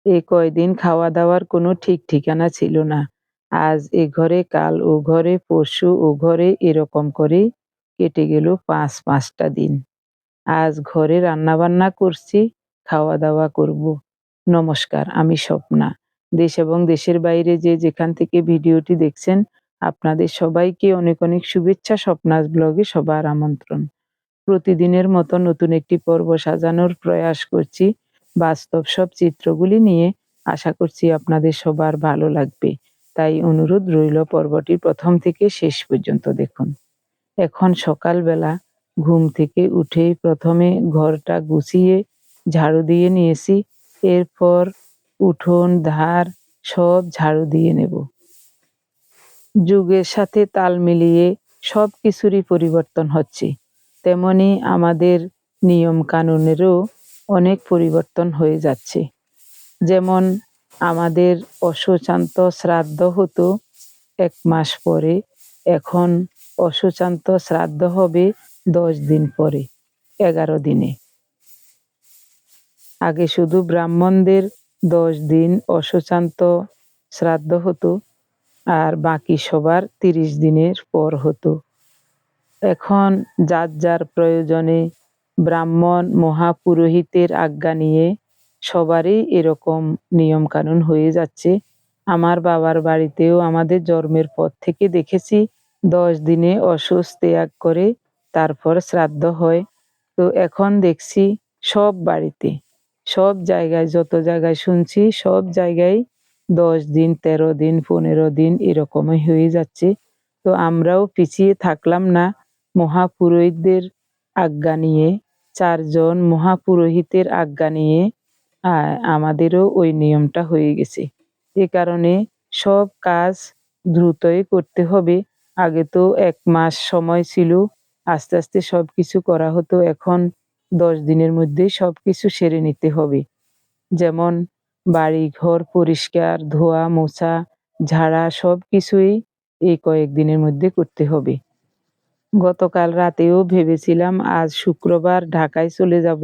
এই কয়দিন খাওয়া দাওয়ার কোনো ঠিক ঠিকানা ছিল না। আজ এ ঘরে, কাল ও ঘরে, পরশু ও ঘরে এরকম করেই কেটে গেল ৫টা দিন। আজ ঘরে রান্নাবান্না করছি, খাওয়া দাওয়া করব। নমস্কার, আমি স্বপ্না। দেশ এবং দেশের বাইরে যে যেখান থেকে ভিডিওটি দেখছেন, আপনাদের সবাইকে অনেক অনেক শুভেচ্ছা। স্বপ্নাস ব্লগে সবার আমন্ত্রণ। প্রতিদিনের মতো নতুন একটি পর্ব সাজানোর প্রয়াস করছি বাস্তব সব চিত্রগুলি নিয়ে। আশা করছি আপনাদের সবার ভালো লাগবে। তাই অনুরোধ রইল পর্বটি প্রথম থেকে শেষ পর্যন্ত দেখুন। এখন সকালবেলা ঘুম থেকে উঠেই প্রথমে ঘরটা গুছিয়ে ঝাড়ু দিয়ে নিয়েছি। এরপর উঠোন ধার সব ঝাড়ু দিয়ে নেব। যুগের সাথে তাল মিলিয়ে সব কিছুরই পরিবর্তন হচ্ছে, তেমনি আমাদের নিয়ম কানুনেরও অনেক পরিবর্তন হয়ে যাচ্ছে। যেমন আমাদের অশ্বচান্ত শ্রাদ্ধ হতো ১ মাস পরে, এখন অশ্বচান্ত শ্রাদ্ধ হবে ১০ দিন পরে, ১১ দিনে। আগে শুধু ব্রাহ্মণদের ১০ দিন অশ্বচান্ত শ্রাদ্ধ হতো, আর বাকি সবার ৩০ দিনের পর হতো। এখন যার যার প্রয়োজনে ব্রাহ্মণ মহাপুরোহিতের আজ্ঞা নিয়ে সবারই এরকম নিয়ম কানুন হয়ে যাচ্ছে। আমার বাবার বাড়িতেও আমাদের জন্মের পর থেকে দেখেছি ১০ দিনে অশ্বস ত্যাগ করে তারপর শ্রাদ্ধ হয়। তো এখন দেখছি সব বাড়িতে, সব জায়গায়, যত জায়গায় শুনছি সব জায়গায় ১০ দিন, ১৩ দিন, ১৫ দিন এরকমই হয়ে যাচ্ছে। তো আমরাও পিছিয়ে থাকলাম না। মহাপুরোহিতদের আজ্ঞা নিয়ে, ৪ জন মহাপুরোহিতের আজ্ঞা নিয়ে আমাদেরও ওই নিয়মটা হয়ে গেছে। এ কারণে সব কাজ দ্রুতই করতে হবে। আগে তো ১ মাস সময় ছিল, আস্তে আস্তে সবকিছু করা হতো। এখন ১০ দিনের মধ্যেই সবকিছু সেরে নিতে হবে। যেমন বাড়ি ঘর পরিষ্কার, ধোয়া মোছা, ঝাড়া সবকিছুই এই কয়েকদিনের মধ্যে করতে হবে। গতকাল রাতেও ভেবেছিলাম আজ শুক্রবার ঢাকায় চলে যাব,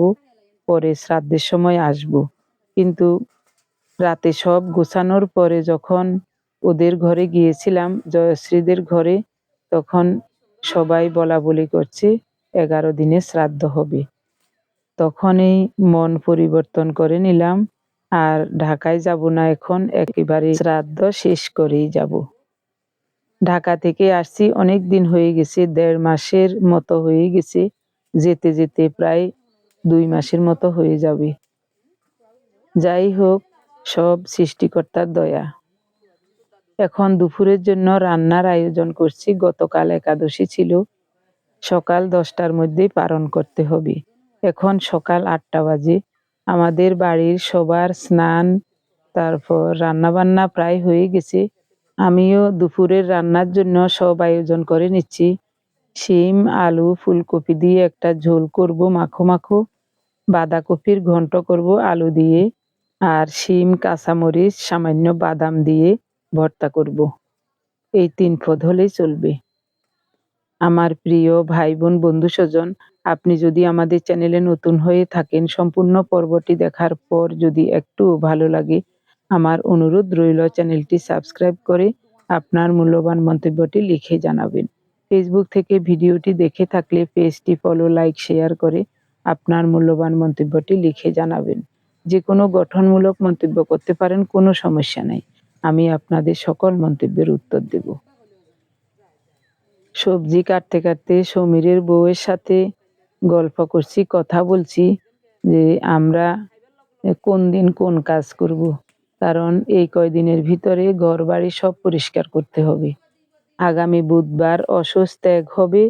পরে শ্রাদ্ধের সময় আসব। কিন্তু রাতে সব গোছানোর পরে যখন ওদের ঘরে গিয়েছিলাম, জয়শ্রীদের ঘরে, তখন সবাই বলাবলি করছে ১১ দিনে শ্রাদ্ধ হবে। তখনই মন পরিবর্তন করে নিলাম, আর ঢাকায় যাব না, এখন একেবারে শ্রাদ্ধ শেষ করেই যাব। ঢাকা থেকে আসছি অনেক দিন হয়ে গেছে, ১.৫ মাসের মতো হয়ে গেছে। যেতে যেতে প্রায় ২ মাসের মতো হয়ে যাবে। যাই হোক, সব সৃষ্টিকর্তার দয়া। এখন দুপুরের জন্য রান্নার আয়োজন করছি। গতকাল একাদশী ছিল, সকাল ১০টার মধ্যেই পালন করতে হবে। এখন সকাল ৮টা বাজে। আমাদের বাড়ির সবার স্নান, তারপর রান্নাবান্না প্রায় হয়ে গেছে। আমিও দুপুরের রান্নার জন্য সব আয়োজন করে নিচ্ছি। শিম, আলু, ফুলকপি দিয়ে একটা ঝোল করব মাখো মাখো, বাঁধাকপির ঘন্ট করব আলু দিয়ে, আর শিম, কাঁচামরিচ, সামান্য বাদাম দিয়ে ভর্তা করব। এই ৩ পদ হলেই চলবে। আমার প্রিয় ভাই বোন বন্ধু স্বজন, আপনি যদি আমাদের চ্যানেলে নতুন হয়ে থাকেন, সম্পূর্ণ পর্বটি দেখার পর যদি একটু ভালো লাগে, আমার অনুরোধ রইল চ্যানেলটি সাবস্ক্রাইব করে আপনার মূল্যবান মন্তব্যটি লিখে জানাবেন। ফেসবুক থেকে ভিডিওটি দেখে থাকলে পেজটি ফলো, লাইক, শেয়ার করে আপনার মূল্যবান মন্তব্যটি লিখে জানাবেন। যে কোনো গঠনমূলক মন্তব্য করতে পারেন, কোনো সমস্যা নেই। আমি আপনাদের সকল মন্তব্যের উত্তর দেব। সবজি কাটতে কাটতে সমীরের বউয়ের সাথে গল্প করছি, কথা বলছি যে আমরা কোন দিন কোন কাজ করব। কারণ এই কয়দিনের ভিতরে ঘর বাড়ি সব পরিষ্কার করতে হবে। আগামী বুধবার অশ্বস ত্যাগ হবে,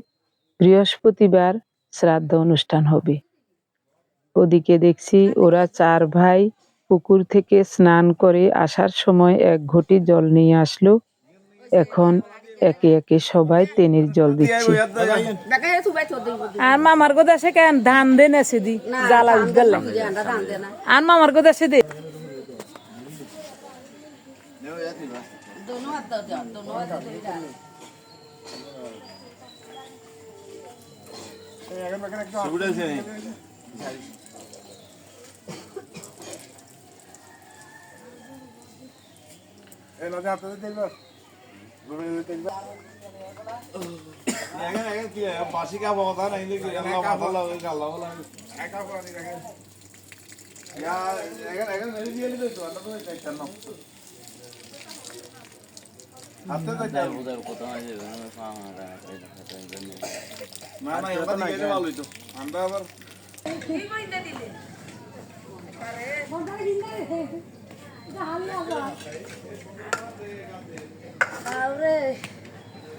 বৃহস্পতিবার শ্রাদ্ধ অনুষ্ঠান হবে। ওদিকে দেখছি ওরা ৪ ভাই পুকুর থেকে স্নান করে আসার সময় ১ ঘটি জল নিয়ে আসলো। এখন একে একে সবাই তেনির জল দিচ্ছে। আর মামার গো দেশে কেন ধান দেন এসে দি জ্বালা উঠগেল, আর মামার গো দেশে দে বাসিকা বতা নাই আমরা আবার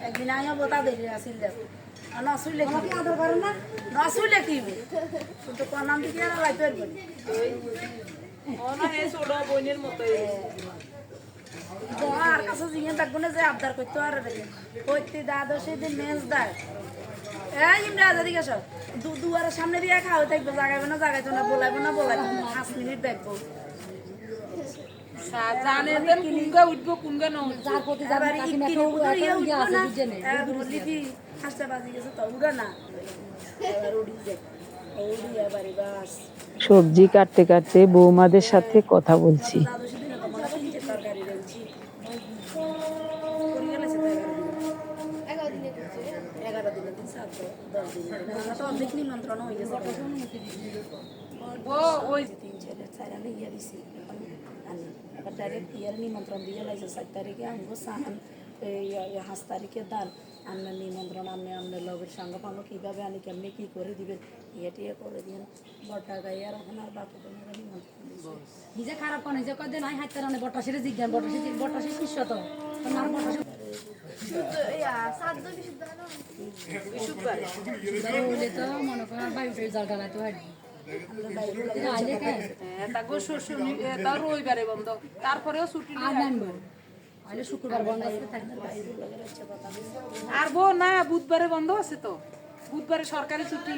একদিন আমিও বোতা দেখি আসিল দেখো নসুলে কি আদর করে না নসুলে কি কিন্তু কোনাম দিকে আর লাইতে পারবে আর কাছে জিগে থাকবো না যে আবদার করতে আর কইতে দাদা সেদিন মেজ দেয় এই ইমরাজ এদিকে সব দুয়ারের সামনে দিয়ে খাওয়া থাকবে জাগাইবে না জাগাইতো না বলাইবো না 5 মিনিট দেখবো জানে দেন কুনগা উঠবো কুনগা না যার প্রতি যাবার কিনে আছে বুঝেনে বললি কি হাসতে বাজি গেছে তো উড়া না এবার উড়ি যায় উড়ি এবারে বাস সবজি কাটতে কাটতে বৌমাদের সাথে কথা বলছি। দাদু সেদিন তো মনে হয় তরকারি রয়েছে করে গেছে 11 দিনে 11 দিন 10 দিন তো অনেক নিমন্ত্রণ হয়ে গেছে ও ওই 3-4 আনে ইয়া দিছি আবার ডাইরেক্ট ইয়ার নিমন্ত্রণ দিয়ে লাইছে 7 তারিখে আমগো সাহান 5 তারিখে দান আমরা নিমন্ত্রণ আমরা লগের সঙ্গে পাবো কীভাবে আনি কেমনি কী করে দিবেন ইয়ে করে দিন বটা গাই আর ওখানে আর বাপু তোমার নিমন্ত্রণ নিজে খারাপ করে যে কদিন হয় হাইতে রানে বটাশিরে জিজ্ঞান বটাশি শিষ্য তো আমার বটাশি হলে তো মনে করেন বাড়িতে জল ঢালাইতে হয় রবিবারে বন্ধ তারপরেও ছুটি শুক্রবার বন্ধ আর বো না বুধবারে বন্ধ আছে তো বুধবারে সরকারি ছুটি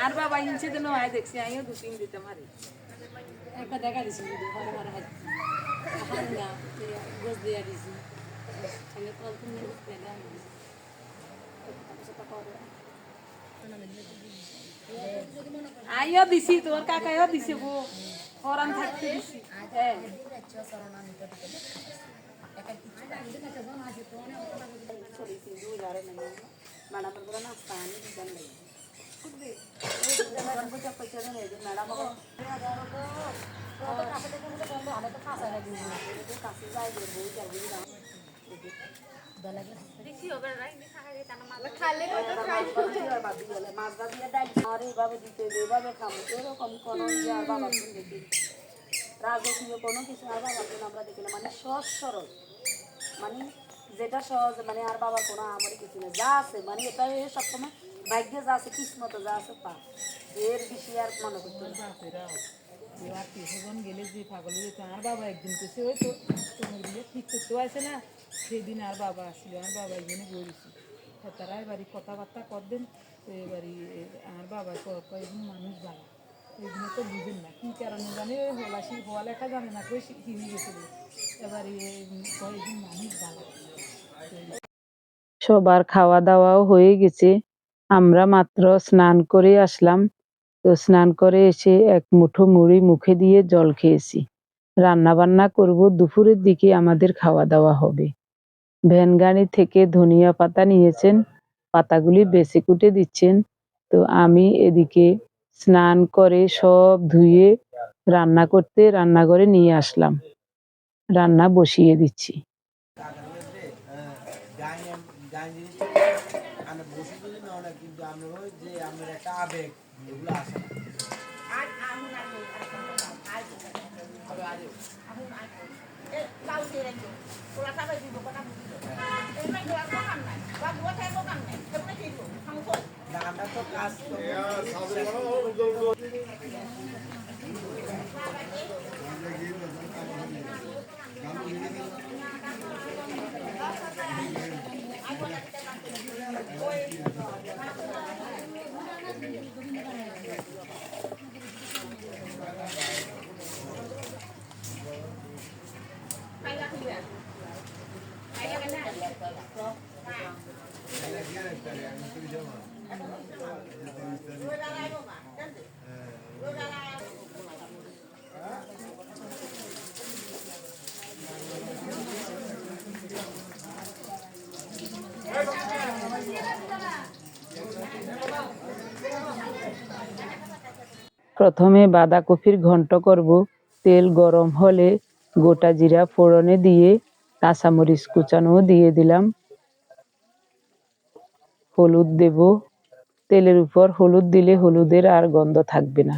আর বাবা ইঞ্চে তো নয় দেখছি আমিও 2-3 দিতে মারি একটা দেখা দিছি গোস দিয়ে দিছি আইও দিছি তোর কাকাইও দিছে গো হরান থাকতে দিছি হ্যাঁ ম্যাডামের পুরো নাস্তা আনি দিবেন ম্যাডাম রাজকীয় কোনো কিছু আর বাবার আমরা দেখিলাম মানে সহজ সরল মানে যেটা সহজ মানে আর বাবার কোনো আমার কিছু নেই যা আছে মানে এটা সবসময় ভাগ্যে যা আছে কিসমতে যা আছে তা এর বেশি আর মনে করতে আত্মীয়স্বজন গেলে যে পাগল যেত আর বাবা একদিন কেসে হয়তো তোমার গিয়ে ঠিক করতেও আসে না সেদিন আর বাবা আসছিল আমার বাবা এখানে বলেছি তারা এবারে কথাবার্তা করবেন তো এবারে আমার বাবা কয়েকদিন মানুষ ভালো এগুলো তো বুঝেন না কী কারণে জানে হলাসি হওয়া লেখা জানে না কই হিন্দি গেছিল এবারে কয়েকদিন মানুষ ভালো সবার খাওয়া দাওয়াও হয়ে গেছে। আমরা মাত্র স্নান করে আসলাম। তো স্নান করে এসে এক মুঠো মুড়ি মুখে দিয়ে জল খেয়েছি। রান্না বান্না করব দুপুরের দিকে আমাদের খাওয়া দাওয়া হবে। ভ্যানগাড়ি থেকে ধনিয়া পাতা নিয়েছেন, পাতাগুলি বেছে কুটে দিচ্ছেন। তো আমি এদিকে স্নান করে সব ধুয়ে রান্না করতে রান্নাঘরে নিয়ে আসলাম। রান্না বসিয়ে দিচ্ছি। কিন্তু আমরা যে আমরা একটা আবেগ এগুলো আসে আমরা তো কাজ প্রথমে বাঁধাকপির ঘন্ট করব। তেল গরম হলে গোটা জিরা ফোড়নে দিয়ে কাঁচামরিচ কুচানো দিয়ে দিলাম। হলুদ দেব। তেলের উপর হলুদ দিলে হলুদের আর গন্ধ থাকবে না।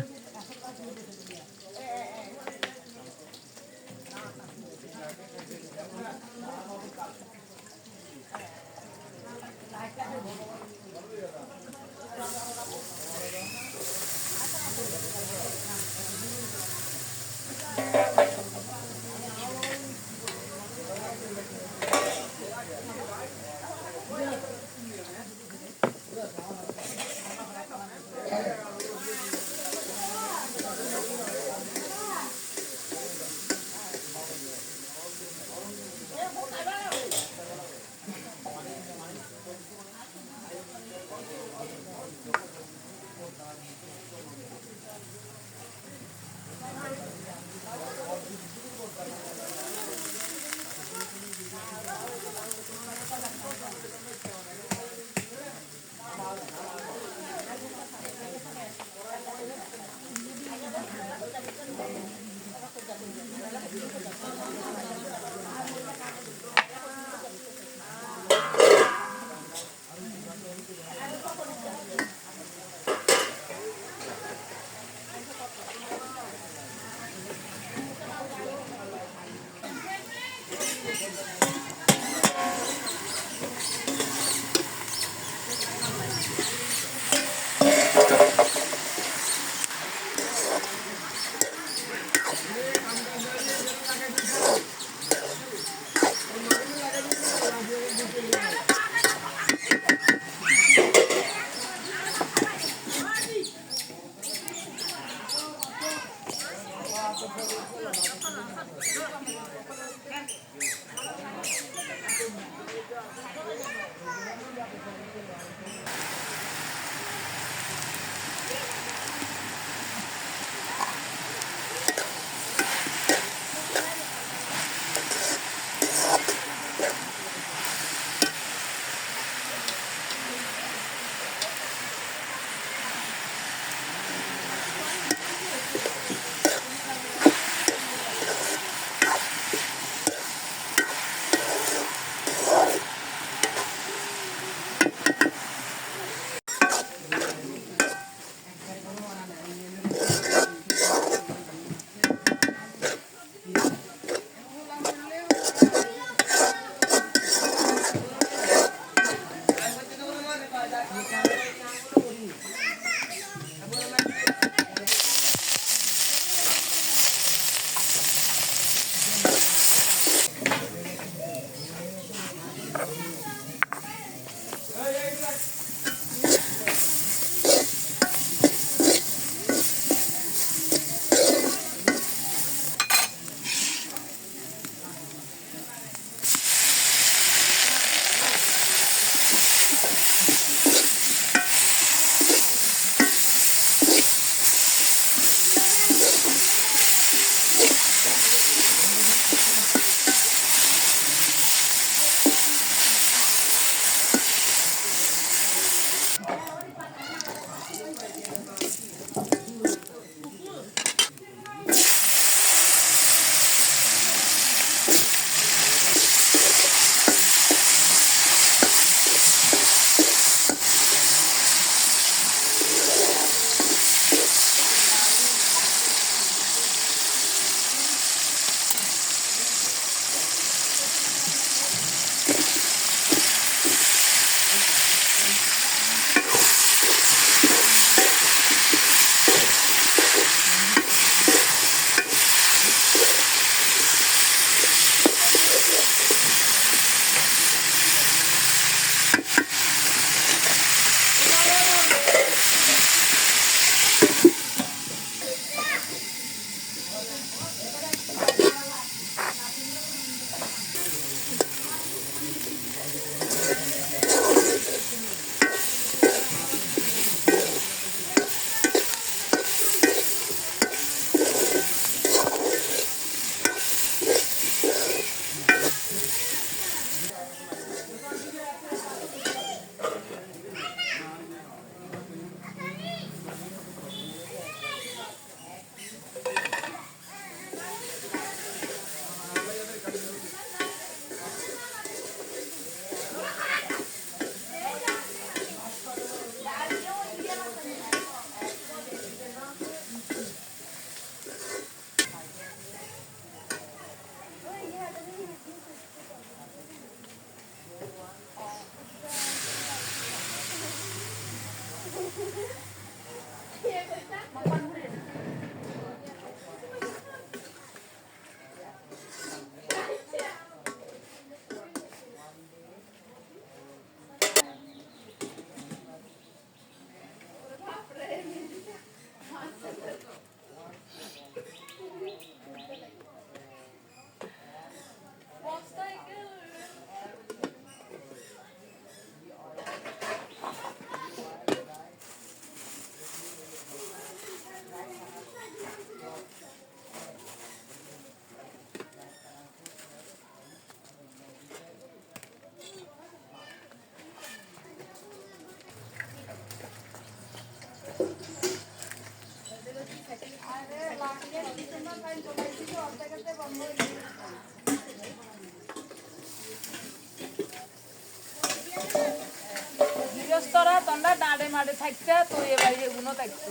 মাঠে থাকতে তো এবার এগুলো থাকছে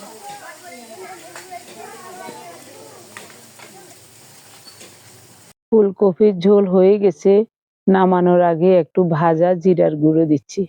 ফুলকপির ঝোল হয়ে গেছে, নামানোর আগে একটু ভাজা জিরার গুঁড়ো দিচ্ছি।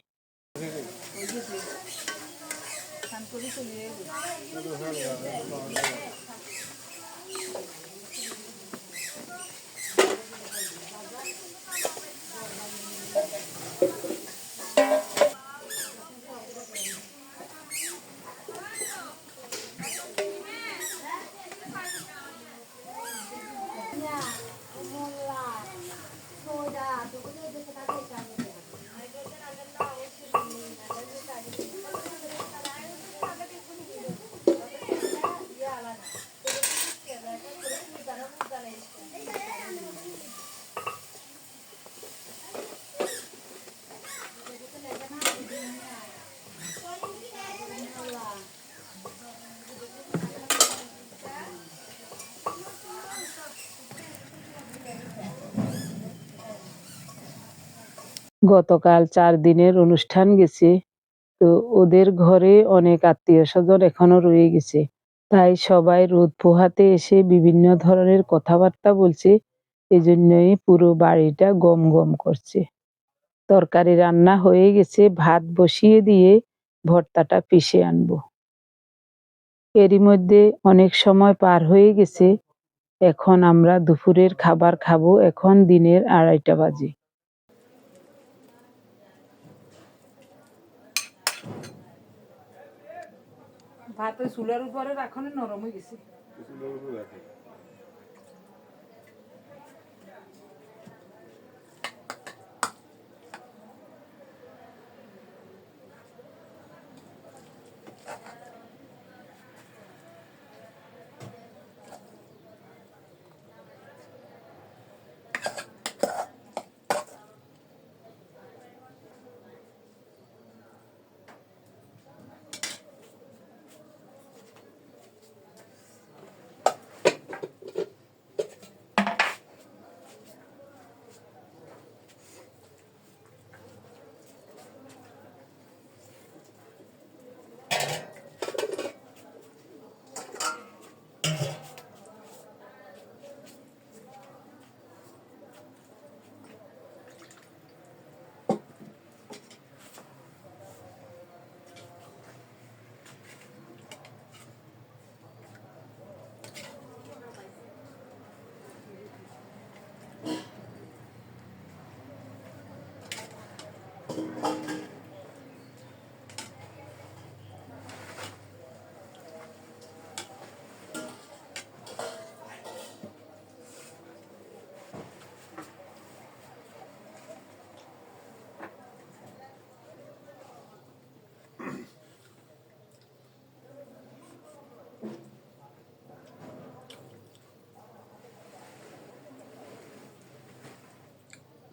গতকাল 4 দিনের অনুষ্ঠান গেছে, তো ওদের ঘরে অনেক আত্মীয় স্বজন এখনো রয়ে গেছে, তাই সবাই রোদ পোহাতে এসে বিভিন্ন ধরনের কথাবার্তা বলছে, এজন্যই পুরো বাড়িটা গম গম করছে। তরকারি রান্না হয়ে গেছে, ভাত বসিয়ে দিয়ে ভর্তাটা পিষে আনবো। এরই মধ্যে অনেক সময় পার হয়ে গেছে, এখন আমরা দুপুরের খাবার খাবো। এখন দিনের 2:30 বাজে। ভাত ওই চুলার উপরে রাখনে নরম হয়ে গেছে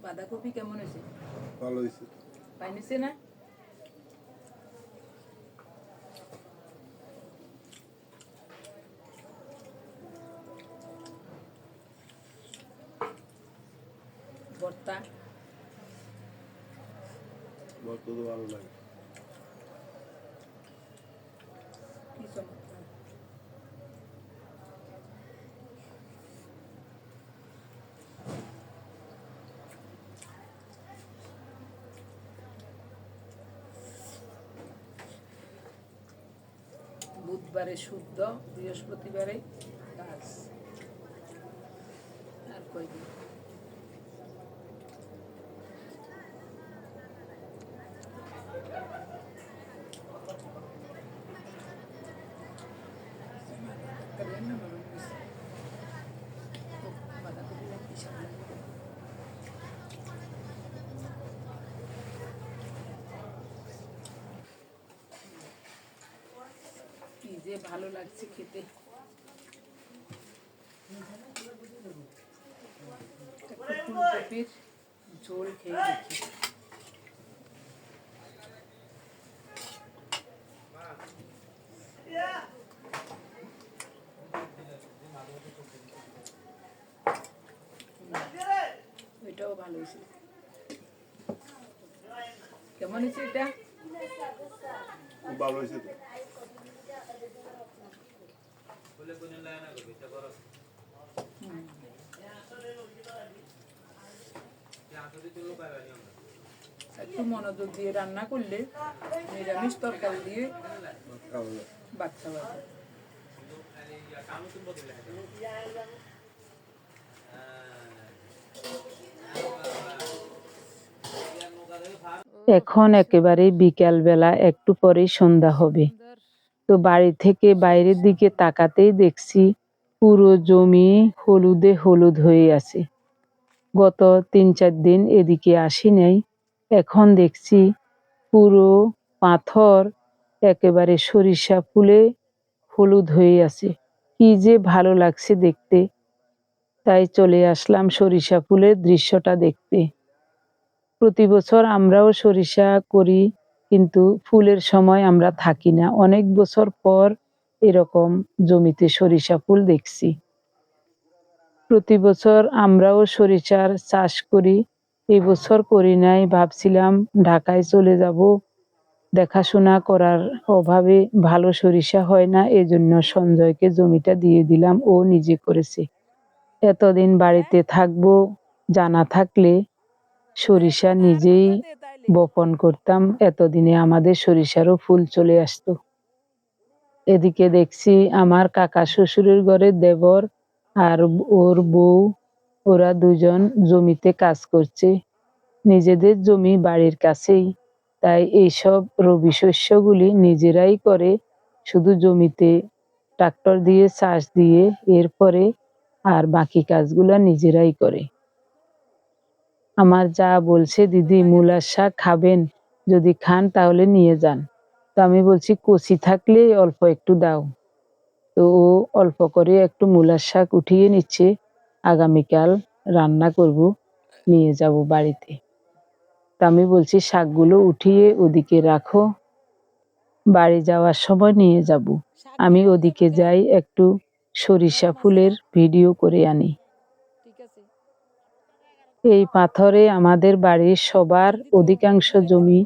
বাঁধাকপি কেমন হয়েছে? ভালো হয়েছে। পাইনিছে না? ভর্তা ভর্তা তো ভালো লাগে। কি চমৎকার। বুধবারে শুদ্ধ, বৃহস্পতিবারে কাজ। আর কয়দিন? কি যে ভালো লাগছে খেতে। ফুলকপির ঝোল খেয়ে দেখি। ওইটাও ভালো হয়েছে। কেমন হয়েছে এটা? খুব ভালো হয়েছে তো। একটু মনোযোগ দিয়ে রান্না করলে নিরামিষ তরকারি দিয়ে খাওয়া যায়। ভাত খাওয়া যায়। এখন একেবারে বিকাল বেলা, একটু পরেই সন্ধ্যা হবে। তো বাড়ি থেকে বাইরের দিকে তাকাতেই দেখছি পুরো জমি হলুদে হলুদ হয়ে আছে। গত ৩-৪ দিন এদিকে আসি নাই, এখন দেখছি পুরো পাথর একেবারে সরিষা ফুলে হলুদ হয়ে আছে। কি যে ভালো লাগছে দেখতে, তাই চলে আসলাম সরিষা ফুলের দৃশ্যটা দেখতে। প্রতি বছর আমরাও সরিষা করি, কিন্তু ফুলের সময় আমরা থাকি না। অনেক বছর পর এরকম জমিতে সরিষা ফুল দেখছি। প্রতি বছর আমরাও সরিষার চাষ করি, এই বছর করি নাই। ভাবছিলাম ঢাকায় চলে যাব, দেখাশোনা করার অভাবে ভালো সরিষা হয় না, এজন্য সঞ্জয়কে জমিটা দিয়ে দিলাম, ও নিজে করেছে। এতদিন বাড়িতে থাকবো, জানা থাকলে সরিষা নিজেই বপন করতাম, এতদিনে আমাদের সরিষারও ফুল চলে আসতো। এদিকে দেখছি আমার কাকা শ্বশুরের ঘরে দেবর আর ওর বউ, ওরা দুজন জমিতে কাজ করছে। নিজেদের জমি বাড়ির কাছেই, তাই এইসব রবি শস্যগুলি নিজেরাই করে, শুধু জমিতে ট্রাক্টর দিয়ে চাষ দিয়ে এরপরে আর বাকি কাজগুলা নিজেরাই করে। আমার যা বলছে, দিদি মূলার শাক খাবেন, যদি খান তাহলে নিয়ে যান। তো আমি বলছি কচি থাকলে অল্প একটু দাও। তো ও অল্প করে একটু মূলার শাক উঠিয়ে নিচ্ছে, আগামীকাল রান্না করব, নিয়ে যাব বাড়িতে। তা আমি বলছি শাকগুলো উঠিয়ে ওদিকে রাখো, বাড়ি যাওয়ার সময় নিয়ে যাব। আমি ওদিকে যাই, একটু সরিষা ফুলের ভিডিও করে আনি। এই পাথরে আমাদের বাড়ির সবার অধিকাংশ জমি,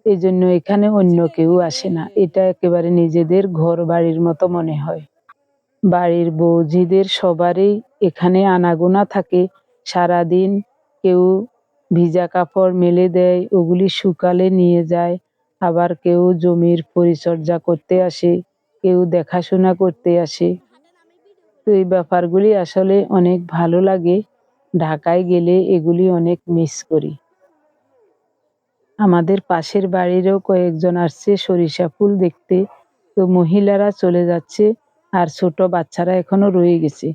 এই জন্য এখানে অন্য কেউ আসে না। এটা একেবারে নিজেদের ঘর বাড়ির মতো মনে হয়। বাড়ির বৌঝিদের সবারই এখানে আনাগোনা থাকে সারাদিন। কেউ ভিজা কাপড় মেলে দেয়, ওগুলি শুকালে নিয়ে যায়। আবার কেউ জমির পরিচর্যা করতে আসে, কেউ দেখাশোনা করতে আসে। তো এই ব্যাপারগুলি আসলে অনেক ভালো লাগে। ঢাকায় গেলে এগুলি অনেক মিস করি। আমাদের পাশের বাড়িরও কয়েকজন আসছে সরিষা ফুল দেখতে, তো মহিলারা চলে যাচ্ছে আর ছোট বাচ্চারা এখনো রয়ে গেছে।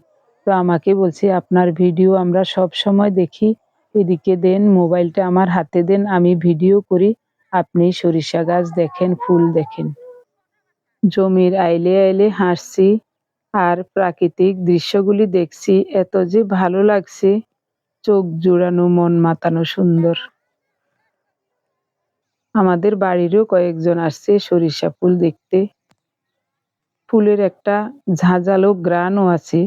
তো আমাকে বলছে আপনার ভিডিও আমরা সব সময় দেখি, এদিকে দেন, মোবাইলটা আমার হাতে দেন, আমি ভিডিও করি, আপনি সরিষা গাছ দেখেন, ফুল দেখেন। জমির আইলে আইলে হাঁটছি আর প্রাকৃতিক দৃশ্যগুলি দেখছি, এত যে ভালো লাগছে, চোখ জুড়ানো, মন মাতানো সুন্দর। আমাদের বাড়িরও কয়েকজন আসছে সরিষা ফুল দেখতে। ফুলের একটা ঝাঁঝালো ঘ্রাণও আছে।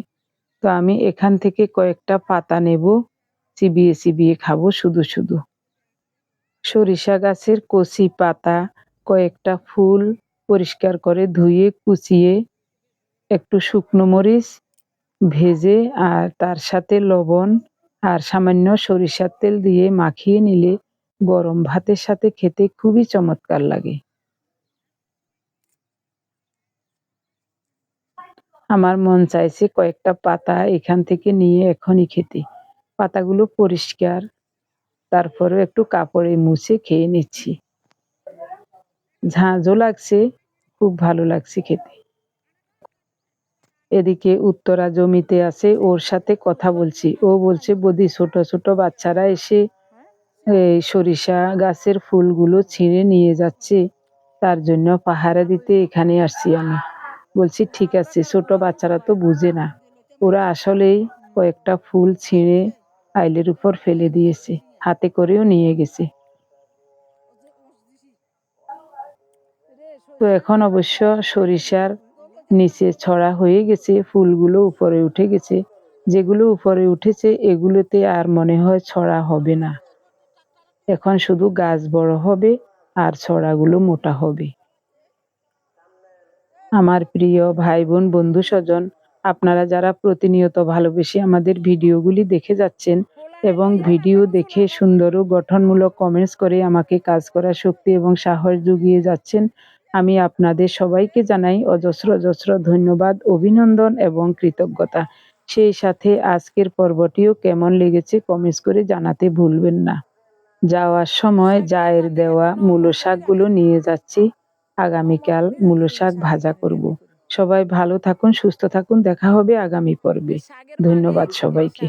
তো আমি এখান থেকে কয়েকটা পাতা নেব, চিবিয়ে চিবিয়ে খাবো শুধু শুধু। সরিষা গাছের কচি পাতা, কয়েকটা ফুল পরিষ্কার করে ধুয়ে কুচিয়ে একটু শুকনো মরিচ ভেজে আর তার সাথে লবণ আর সামান্য সরিষার তেল দিয়ে মাখিয়ে নিলে গরম ভাতের সাথে খেতে খুবই চমৎকার লাগে। আমার মন চাইছে কয়েকটা পাতা এখান থেকে নিয়ে এখনই খেতে। পাতাগুলো পরিষ্কার, তারপরে একটু কাপড়ে মুছে খেয়ে নিচ্ছি। ঝাঁঝও লাগছে, খুব ভালো লাগছে খেতে। এদিকে উত্তরা জমিতে আছে, ওর সাথে কথা বলছি। ও বলছে বৌদি ছোট ছোট বাচ্চারা এসে এই সরিষা গাছের ফুলগুলো ছিঁড়ে নিয়ে যাচ্ছে, তার জন্য পাহারা দিতে এখানে আসছি আমি। বলছি ঠিক আছে, ছোট বাচ্চারা তো বুঝে না, ওরা আসলেই কয়েকটা ফুল ছিঁড়ে আইলের উপর ফেলে দিয়েছে, হাতে করেও নিয়ে গেছে। তো এখন অবশ্য সরিষার নিচে ছড়া হয়ে গেছে, ফুলগুলো উপরে উঠে গেছে। যেগুলো উপরে উঠেছে এগুলোতে আর মনে হয় ছড়া হবে না। এখন শুধু গাছ বড় হবে আর ছড়াগুলো মোটা হবে। আমার প্রিয় ভাই বোন বন্ধু স্বজন, আপনারা যারা প্রতিনিয়ত ভালোবেসে আমাদের ভিডিওগুলি দেখে যাচ্ছেন এবং ভিডিও দেখে সুন্দর ও গঠনমূলক কমেন্টস করে আমাকে কাজ করার শক্তি এবং সাহস জুগিয়ে যাচ্ছেন, আমি আপনাদের সবাইকে জানাই অজস্র অজস্র ধন্যবাদ, অভিনন্দন এবং কৃতজ্ঞতা। সেই সাথে আজকের পর্বটিও কেমন লেগেছে কমেন্টস করে জানাতে ভুলবেন না। যাওয়ার সময় জায়ের দেওয়া মূলো শাকগুলো নিয়ে যাচ্ছি, আগামীকাল মূলো শাক ভাজা করব। সবাই ভালো থাকুন, সুস্থ থাকুন, দেখা হবে আগামী পর্বে। ধন্যবাদ সবাইকে।